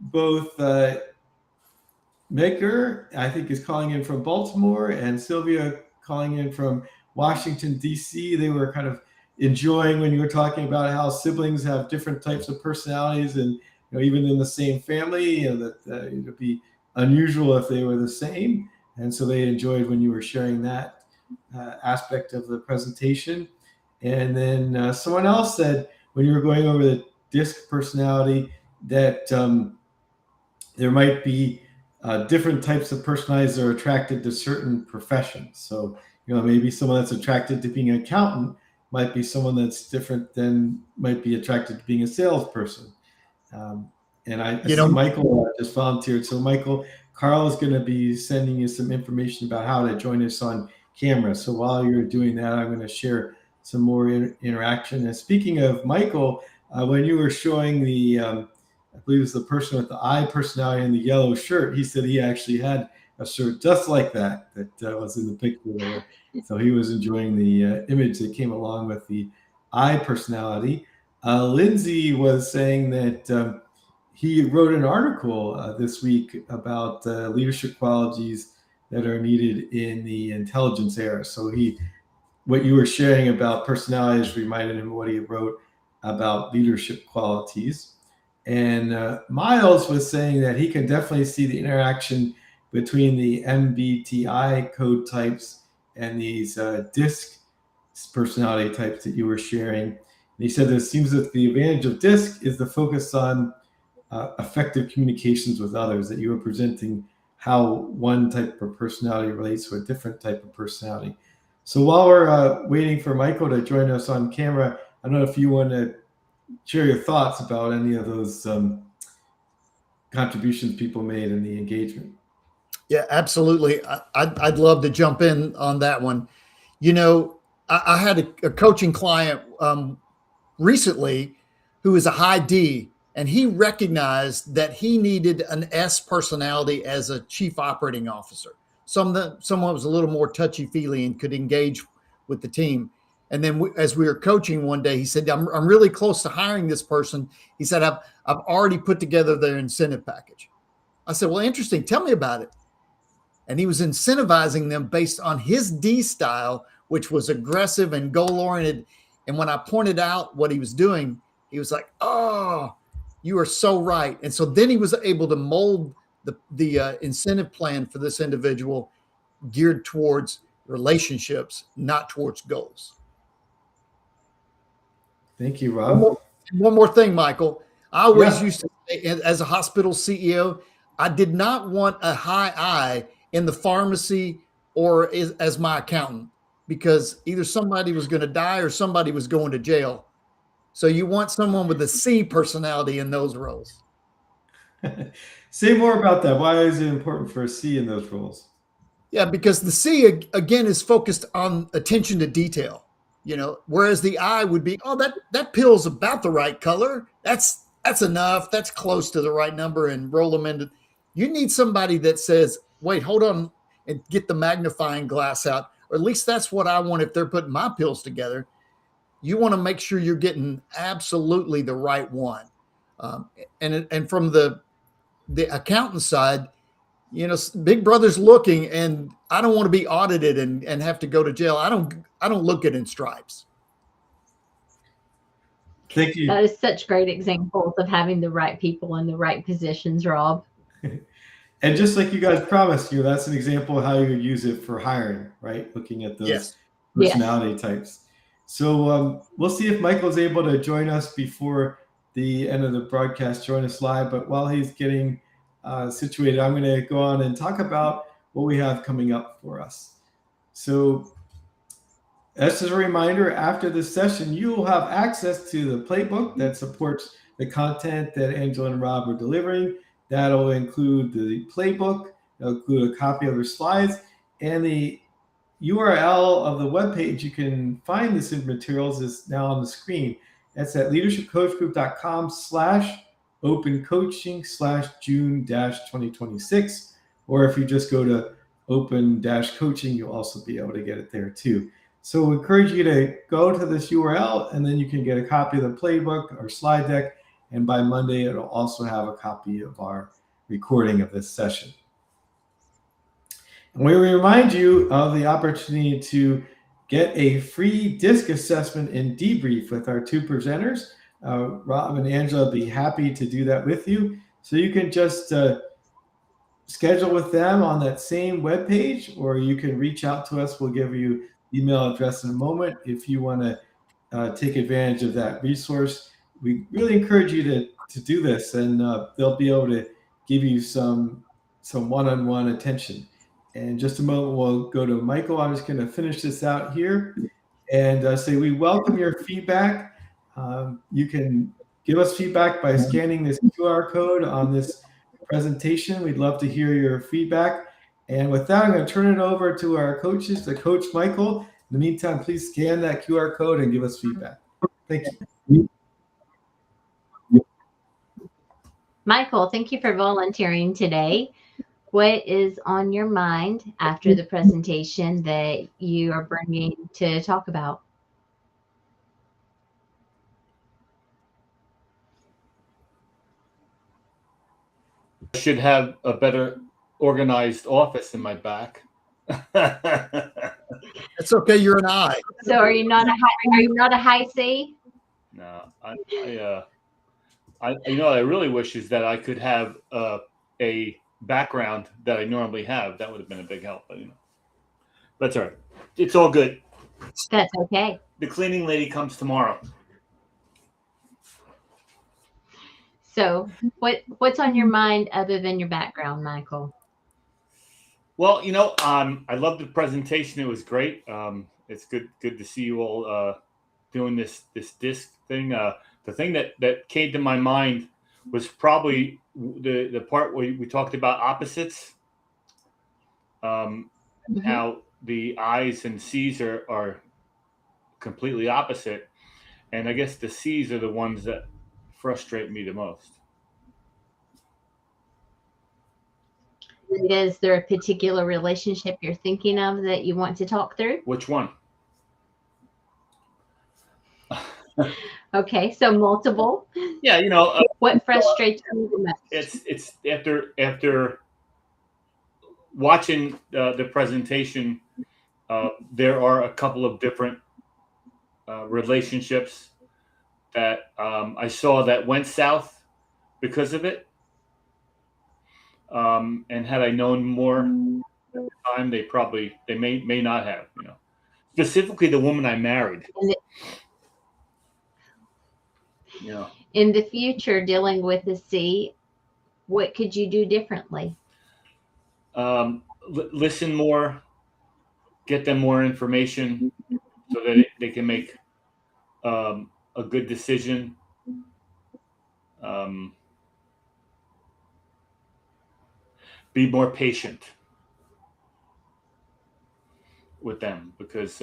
both Maker, I think, is calling in from Baltimore, and Sylvia calling in from Washington, D.C. They were kind of enjoying when you were talking about how siblings have different types of personalities, and even in the same family, that it would be unusual if they were the same. And so they enjoyed when you were sharing that aspect of the presentation. And then someone else said when you were going over the DISC personality that there might be different types of personalities that are attracted to certain professions. So, maybe someone that's attracted to being an accountant might be someone that's different than might be attracted to being a salesperson. And I see Michael just volunteered. So Michael, Carl is going to be sending you some information about how to join us on camera. So while you're doing that, I'm going to share some more interaction. And speaking of Michael, when you were showing the, I believe it was the person with the I personality in the yellow shirt, he said he actually had a shirt just like that was in the picture there. So he was enjoying the image that came along with the I personality. Lindsay was saying that he wrote an article this week about leadership qualities that are needed in the intelligence era. So what you were sharing about personalities reminded him of what he wrote about leadership qualities. And Miles was saying that he can definitely see the interaction between the MBTI code types and these DISC personality types that you were sharing. And he said it seems that the advantage of DISC is the focus on effective communications with others, that you were presenting how one type of personality relates to a different type of personality. So while we're waiting for Michael to join us on camera, I don't know if you want to share your thoughts about any of those contributions people made in the engagement. Yeah, absolutely. I'd love to jump in on that one. I had a coaching client recently who is a high D, and he recognized that he needed an S personality as a chief operating officer. Someone was a little more touchy-feely and could engage with the team. And then as we were coaching one day, he said, I'm really close to hiring this person. He said, I've already put together their incentive package. I said, well, interesting. Tell me about it. And he was incentivizing them based on his D style, which was aggressive and goal-oriented. And when I pointed out what he was doing, he was like, oh, you are so right. And so then he was able to mold the incentive plan for this individual geared towards relationships, not towards goals. Thank you, Rob. One more thing, Michael. I always used to say, as a hospital CEO, I did not want a high I in the pharmacy or as my accountant, because either somebody was going to die or somebody was going to jail. So you want someone with a C personality in those roles. Say more about that. Why is it important for a C in those roles? Yeah, because the C, again, is focused on attention to detail. Whereas the I would be, oh, that pill's about the right color. That's enough. That's close to the right number, and roll them into. You need somebody that says, wait, hold on, and get the magnifying glass out. Or at least that's what I want if they're putting my pills together. You want to make sure you're getting absolutely the right one. And from the the accountant side, Big Brother's looking, and I don't want to be audited and have to go to jail. I don't look it in stripes. Thank you. That is such great examples of having the right people in the right positions, Rob. And just like you guys promised, that's an example of how you use it for hiring, right? Looking at those Yes. personality types. So we'll see if Michael's able to join us before the end of the broadcast, join us live. But while he's getting situated, I'm going to go on and talk about what we have coming up for us. So as a reminder, after this session, you will have access to the playbook that supports the content that Angela and Rob are delivering. That'll include the playbook, it'll include a copy of their slides, and the URL of the webpage you can find this in materials is now on the screen. That's at leadershipcoachgroup.com/opencoaching/June-2026. Or if you just go to open-coaching, you'll also be able to get it there too. So we encourage you to go to this URL, and then you can get a copy of the playbook or slide deck. And by Monday, it'll also have a copy of our recording of this session. And we remind you of the opportunity to get a free DISC assessment and debrief with our two presenters. Rob and Angela will be happy to do that with you. So you can just schedule with them on that same webpage, or you can reach out to us. We'll give you email address in a moment if you want to take advantage of that resource. We really encourage you to do this, and they'll be able to give you some one-on-one attention. In just a moment, we'll go to Michael. I'm just going to finish this out here and say we welcome your feedback. You can give us feedback by scanning this QR code on this presentation. We'd love to hear your feedback. And with that, I'm going to turn it over to our coaches, to Coach Michael. In the meantime, please scan that QR code and give us feedback. Thank you. Michael, thank you for volunteering today. What is on your mind after the presentation that you are bringing to talk about? I should have a better organized office in my back. It's okay. You're an I. So are you not a high C? No, I what I really wish is that I could have a background that I normally have. That would have been a big help, but that's all right. It's all good. That's okay. The cleaning lady comes tomorrow. So what's on your mind other than your background, Michael? Well, I love the presentation. It was great. It's good to see you all doing this DISC thing. The thing that came to my mind was probably the part where we talked about opposites. How the I's and C's are completely opposite, and I guess the C's are the ones that frustrate me the most. Is there a particular relationship you're thinking of that you want to talk through? Which one? Okay, so multiple. Yeah, what frustrates you the most? It's after watching the presentation, there are a couple of different relationships that I saw that went south because of it. And had I known more at the time, they may not have. Specifically the woman I married. In the future, dealing with the C, what could you do differently? Listen more, get them more information so that they can make a good decision. Be more patient with them because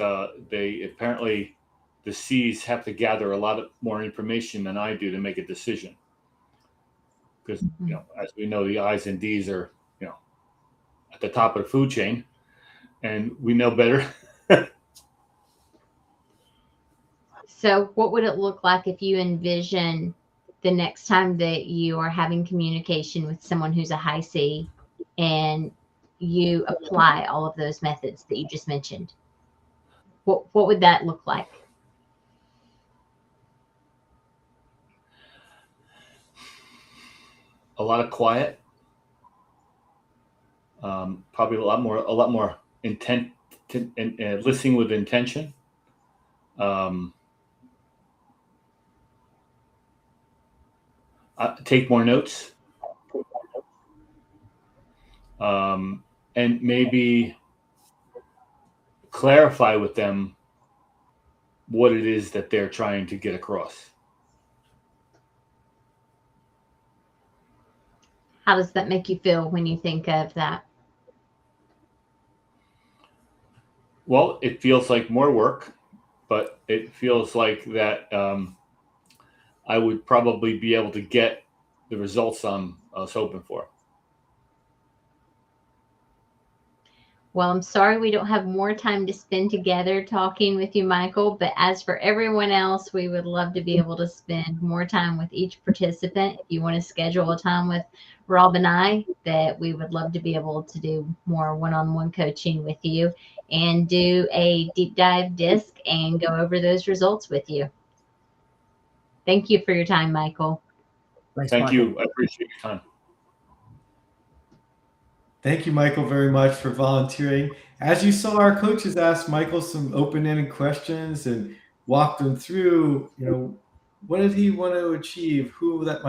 they apparently the C's have to gather a lot more information than I do to make a decision. Because as we know, the I's and D's are at the top of the food chain, and we know better. So what would it look like if you envision the next time that you are having communication with someone who's a high C and you apply all of those methods that you just mentioned? What would that look like? A lot of quiet, probably a lot more intent, listening with intention. Take more notes, and maybe clarify with them what it is that they're trying to get across. How does that make you feel when you think of that? Well, it feels like more work, but it feels like that I would probably be able to get the results I was hoping for. Well, I'm sorry we don't have more time to spend together talking with you, Michael, but as for everyone else, we would love to be able to spend more time with each participant. If you want to schedule a time with Rob and I, that we would love to be able to do more one-on-one coaching with you and do a deep dive disc and go over those results with you. Thank you for your time, Michael. Thanks, Thank Michael. you. I appreciate your time. Thank you, Michael, very much for volunteering. As you saw, our coaches asked Michael some open-ended questions and walked them through, what did he want to achieve? Who that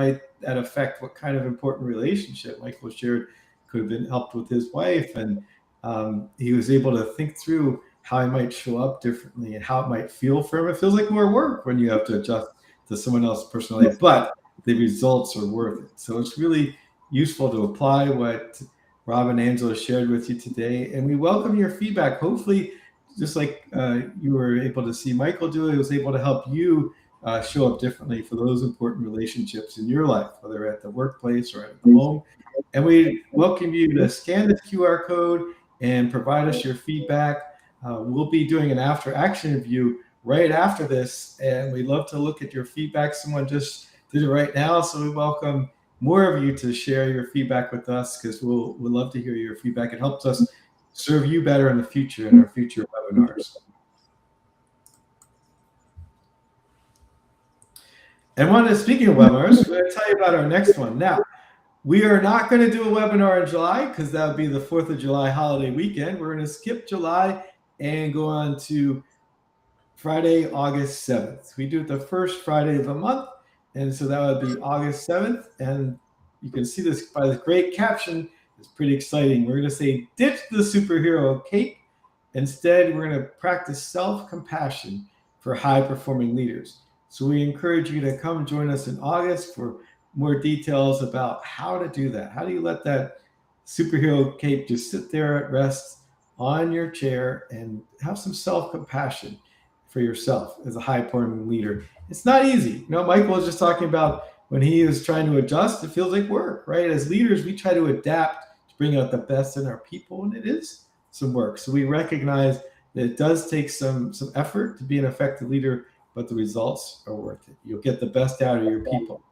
affect? What kind of important relationship? Michael shared could have been helped with his wife, and he was able to think through how he might show up differently and how it might feel for him. It feels like more work when you have to adjust to someone else's personality, but the results are worth it. So it's really useful to apply what Rob and Angela shared with you today, and we welcome your feedback. Hopefully, just like you were able to see Michael do, it was able to help you show up differently for those important relationships in your life, whether at the workplace or at home. And we welcome you to scan this QR code and provide us your feedback. We'll be doing an after action review right after this, and we'd love to look at your feedback. Someone just did it right now, so we welcome more of you to share your feedback with us, because we'll love to hear your feedback. It helps us serve you better in the future in our future webinars. And speaking of webinars, we're going to tell you about our next one. Now, we are not going to do a webinar in July because that would be the 4th of July holiday weekend. We're going to skip July and go on to Friday, August 7th. We do it the first Friday of the month, and so that would be August 7th. And you can see this by the great caption. It's pretty exciting. We're going to say, ditch the superhero cape. Instead, we're going to practice self-compassion for high-performing leaders. So we encourage you to come join us in August for more details about how to do that. How do you let that superhero cape just sit there at rest on your chair and have some self-compassion for yourself as a high-performing leader? It's not easy. Michael was just talking about when he is trying to adjust, it feels like work, right? As leaders, we try to adapt to bring out the best in our people, and it is some work. So we recognize that it does take some effort to be an effective leader, but the results are worth it. You'll get the best out of your people.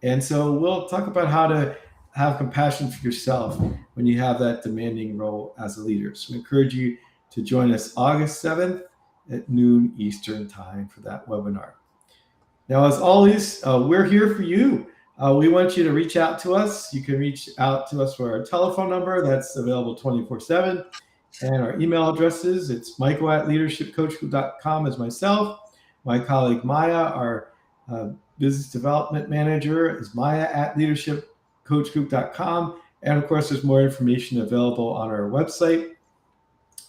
And so we'll talk about how to have compassion for yourself when you have that demanding role as a leader. So we encourage you to join us August 7th at noon Eastern time for that webinar. Now, as always, we're here for you. We want you to reach out to us. You can reach out to us for our telephone number that's available 24/7. And our email addresses, it's michael@leadershipcoachgroup.com is myself. My colleague Maya, our business development manager, is maya@leadershipcoachgroup.com. And of course, there's more information available on our website.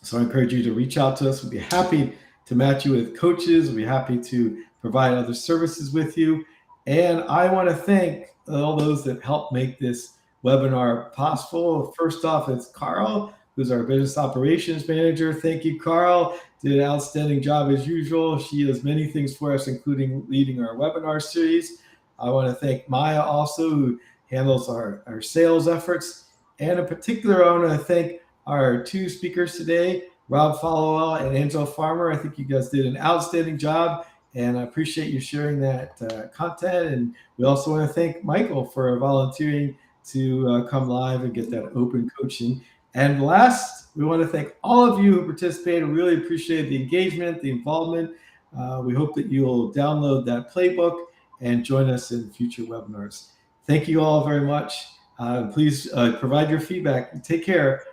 So I encourage you to reach out to us. We'd be happy to match you with coaches. We'd be happy to provide other services with you. And I want to thank all those that helped make this webinar possible. First off, it's Carl, who's our business operations manager. Thank you, Carl. Did an outstanding job as usual. She does many things for us, including leading our webinar series. I want to thank Maya also, who handles our sales efforts. And in particular, I want to thank our two speakers today, Rob Followell and Angela Farmer. I think you guys did an outstanding job And I appreciate you sharing that content. And we also want to thank Michael for volunteering to come live and get that open coaching. And last, we want to thank all of you who participated. We really appreciate the engagement, the involvement. We hope that you'll download that playbook and join us in future webinars. Thank you all very much. Please provide your feedback. Take care.